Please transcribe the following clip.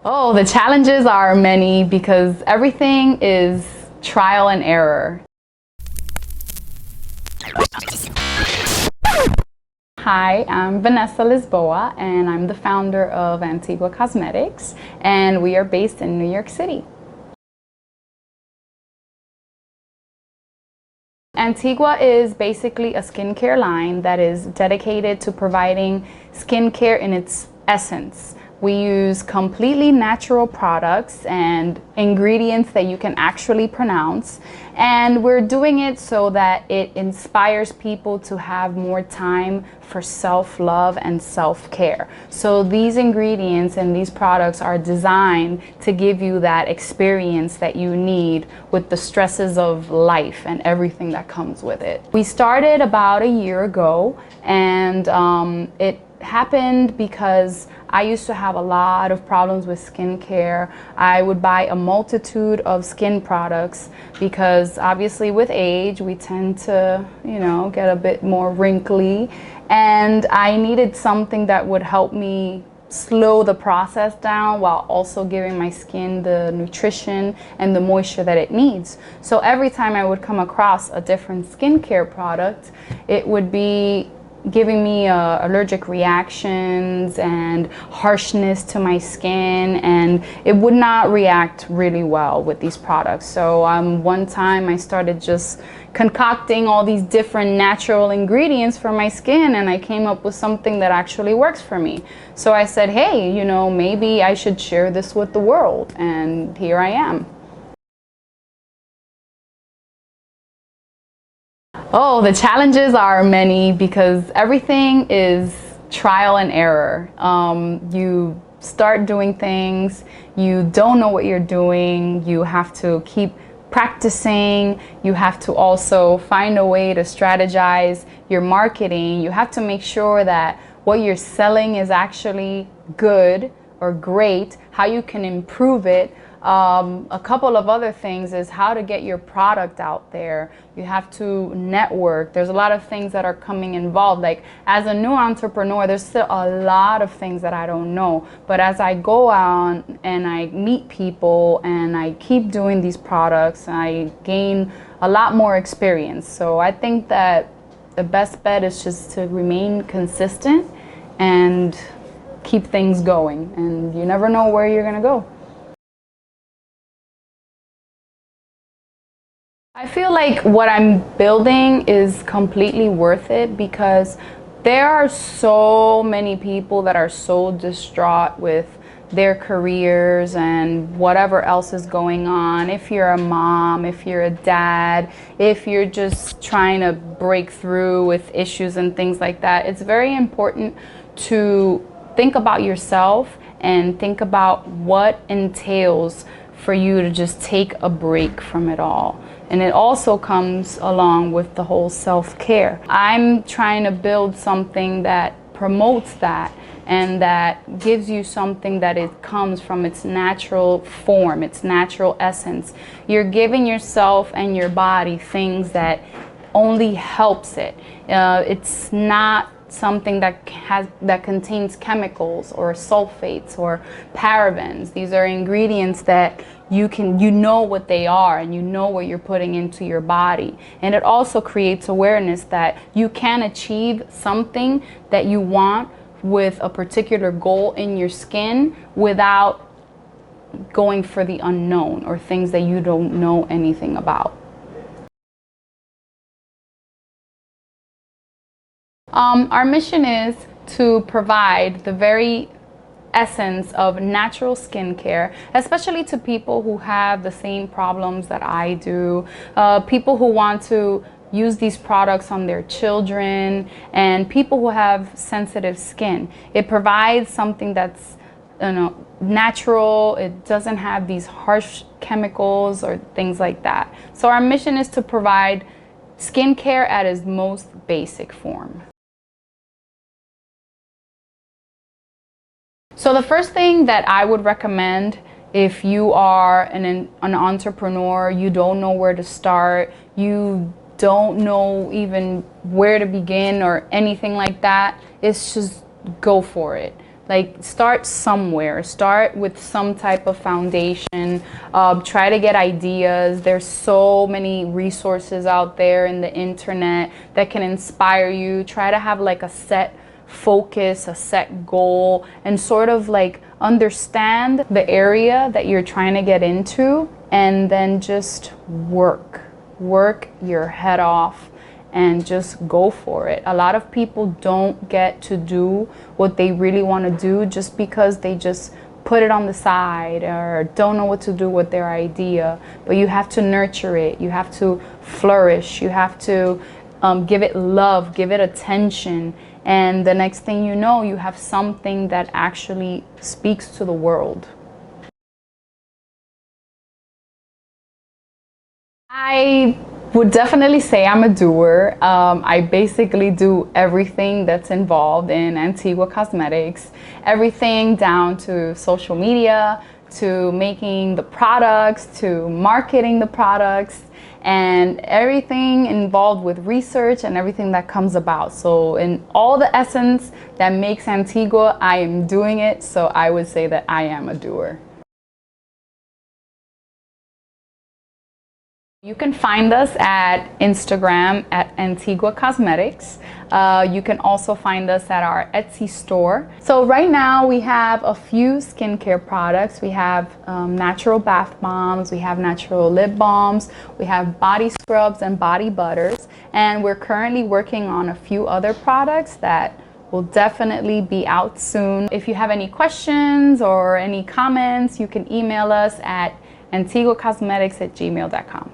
Oh, the challenges are many because everything is trial and error. Hi, I'm Vanessa Lisboa and I'm the founder of Antigua Cosmetics, and we are based in New York City. Antigua is basically a skincare line that is dedicated to providing skincare in its essence. We use completely natural products and ingredients that you can actually pronounce, and we're doing it so that it inspires people to have more time for self-love and self-care. So these ingredients and these products are designed to give you that experience that you need with the stresses of life and everything that comes with it. We started about a year ago, and it happened because I used to have a lot of problems with skincare. I would buy a multitude of skin products because obviously with age we tend to, get a bit more wrinkly, and I needed something that would help me slow the process down while also giving my skin the nutrition and the moisture that it needs. So every time I would come across a different skincare product, it would be giving me allergic reactions and harshness to my skin, and it would not react really well with these products. So one time I started just concocting all these different natural ingredients for my skin, and I came up with something that actually works for me. So I said, hey, maybe I should share this with the world, and here I am. Oh, the challenges are many because everything is trial and error. You start doing things, you don't know what you're doing, you have to keep practicing, you have to also find a way to strategize your marketing. You have to make sure that what you're selling is actually good or great, how you can improve it. A couple of other things is how to get your product out there. You have to network. There's a lot of things that are coming involved. Like as a new entrepreneur, there's still a lot of things that I don't know. But as I go out and I meet people and I keep doing these products, I gain a lot more experience. So I think that the best bet is just to remain consistent and keep things going. And you never know where you're gonna go. I feel like what I'm building is completely worth it because there are so many people that are so distraught with their careers and whatever else is going on. If you're a mom, if you're a dad, if you're just trying to break through with issues and things like that, it's very important to think about yourself and think about what entails for you to just take a break from it all. And it also comes along with the whole self-care. I'm trying to build something that promotes that and that gives you something that it comes from its natural form, its natural essence. You're giving yourself and your body things that only helps it. It's not something that contains chemicals or sulfates or parabens. These are ingredients that you know what they are, and you know what you're putting into your body. And it also creates awareness that you can achieve something that you want with a particular goal in your skin without going for the unknown or things that you don't know anything about. Our mission is to provide the very essence of natural skincare, especially to people who have the same problems that I do, people who want to use these products on their children, and people who have sensitive skin. It provides something that's natural. It doesn't have these harsh chemicals or things like that. So our mission is to provide skincare at its most basic form. So the first thing that I would recommend if you are an entrepreneur, you don't know where to start, you don't know even where to begin or anything like that, is just go for it. Like, start somewhere. Start with some type of foundation. Try to get ideas. There's so many resources out there in the internet that can inspire you. Try to have like a set focus, a set goal, and sort of like understand the area that you're trying to get into, and then just work your head off and just go for it. A lot of people don't get to do what they really want to do just because they just put it on the side or don't know what to do with their idea. But you have to nurture it. You have to flourish. You have to give it love, give it attention. And the next thing you know, you have something that actually speaks to the world. I would definitely say I'm a doer. I basically do everything that's involved in Antigua Cosmetics, everything down to social media, to making the products, to marketing the products, and everything involved with research and everything that comes about. So in all the essence that makes Antigua, I am doing it. So I would say that I am a doer. You can find us at Instagram at Antigua Cosmetics. You can also find us at our Etsy store. So right now we have a few skincare products. We have natural bath bombs, we have natural lip balms, we have body scrubs and body butters. And we're currently working on a few other products that will definitely be out soon. If you have any questions or any comments, you can email us at antiguacosmetics@gmail.com.